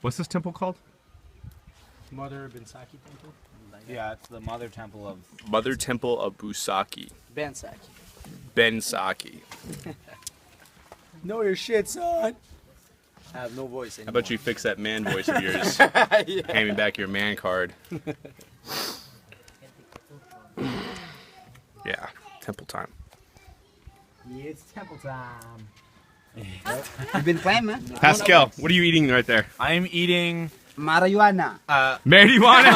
What's this temple called? Mother Bensaki Temple. Yeah, it's the Mother Temple of... Mother Temple of Busaki. Bensaki. Know your shit, son. I have no voice anymore. How about you fix that man voice of yours? Yeah. Hand me back your man card. Yeah, temple time. Yeah, it's temple time. You've been playing, man? Pascal, what are you eating right there? I'm eating Marijuana. Marijuana?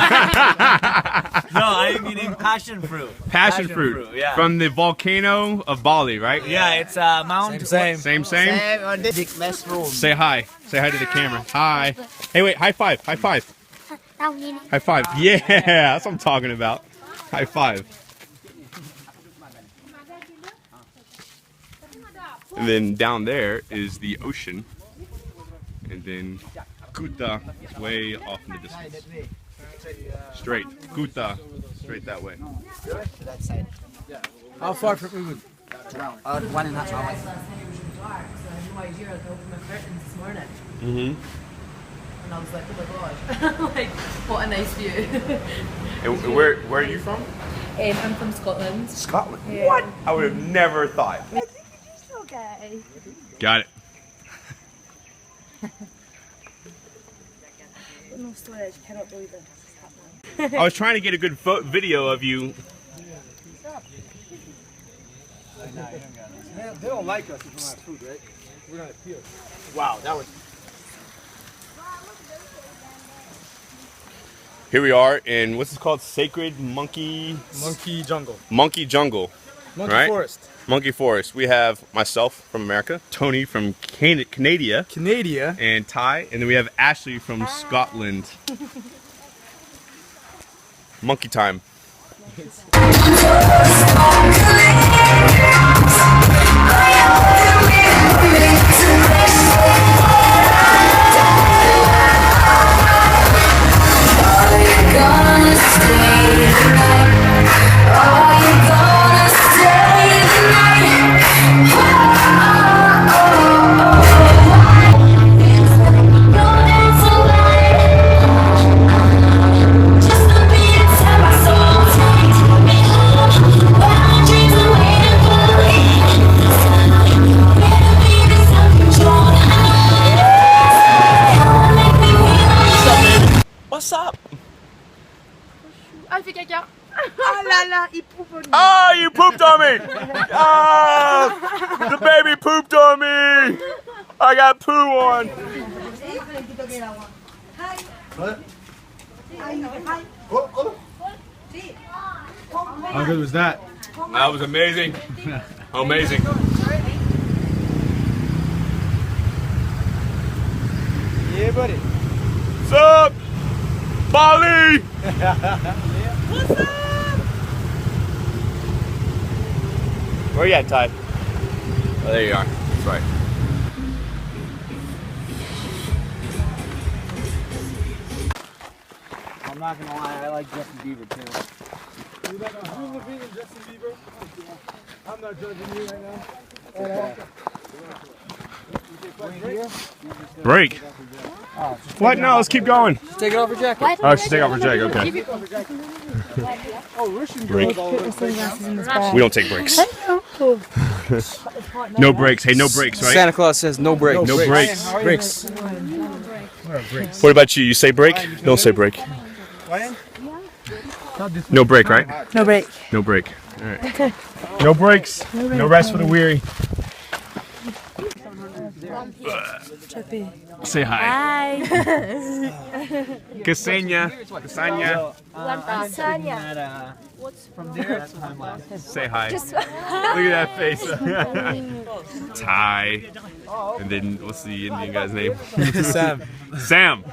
no, I'm eating passion fruit. Passion fruit. Yeah. From the volcano of Bali, right? Yeah, it's Mount. Same. Same. Say hi. Say hi to the camera. Hi. Hey, wait. High five. High five. High five. Yeah, that's what I'm talking about. High five. And then down there is the ocean. And then Kuta is way off in the distance. Straight. Kuta. Straight that way. That side. How far from Ubud? 1.5 hours. Mm-hmm. And I was like, oh my god, like, what a nice view. And where are you from? I'm from Scotland. Scotland? Yeah. What? I would have never thought. Okay. Got it. No storage, cannot believe this is happening. I was trying to get a good video of you. They don't like us if we don't have food, right? We're gonna appeal. Wow, that was... Here we are in, what's this called? Sacred Monkey... Monkey jungle. Monkey Jungle. Monkey right? forest. Monkey Forest. We have myself from America, Tony from Canada, and Ty, and then we have Ashley from Scotland. Monkey time. What's up? Ah, il fait caca. Ah là là, il poupe au nez. Oh, you pooped on me! Oh, the baby pooped on me! I got poo on. How good was that? That was amazing. Amazing. Yeah, buddy. What's up? Bali! What's up? Where you at, Ty? Oh, there you are. That's right. I'm not gonna lie, I like Justin Bieber too. You like a Avril Lavigne and Justin Bieber? I'm not judging you right now. Break. What? No, let's keep going. Take it off your jacket. Oh, she's taking off her jacket. Okay. Oh, Russian Break. girls. We don't take breaks. No breaks. Hey, no breaks, right? Santa Claus says no break. No breaks. Breaks. What about you? You say break? Don't say break. No break, right? No break. No break. All right. No breaks. No rest for the weary. Say hi. Hi. Ksenia. Ksenia. Lasagna. From there, Say hi. Look at that face. Ty. And then what's the Indian guy's name? Sam. Sam.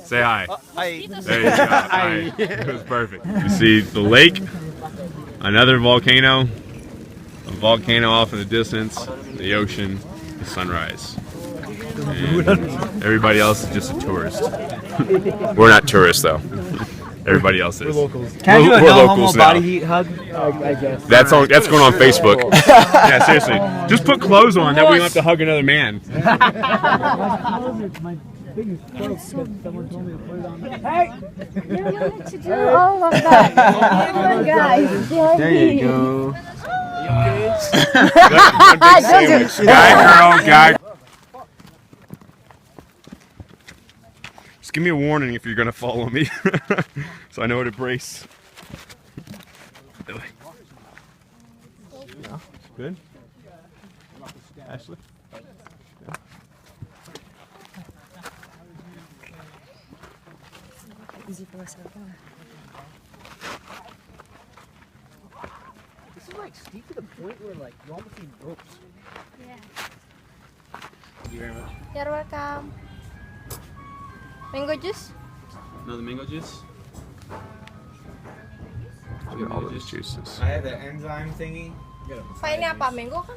Say hi. I... There you go. Hi. It was perfect. You see the lake, another volcano, a volcano off in the distance, the ocean, the sunrise. And everybody else is just a tourist. We're not tourists though. Everybody else is. Can I do a We're no locals homo now. body heat hug? I guess. That's going on Facebook. Yeah, seriously. Just put clothes on that we don't have to hug another man. thing is broke because someone told me to put it on there. You wanted to do all of that. Come on, guys. There you go. One big sandwich. Guy, girl, guy. Just give me a warning if you're gonna follow me, so I know how to brace. Good. Ashley. Easy for myself. This is like steep to the point where like you almost need ropes. Yeah. Thank you very much. You're welcome. Mango juice? Another mango juice. All those juices. I have the enzyme thingy. Pakai ini apa? Mango kan?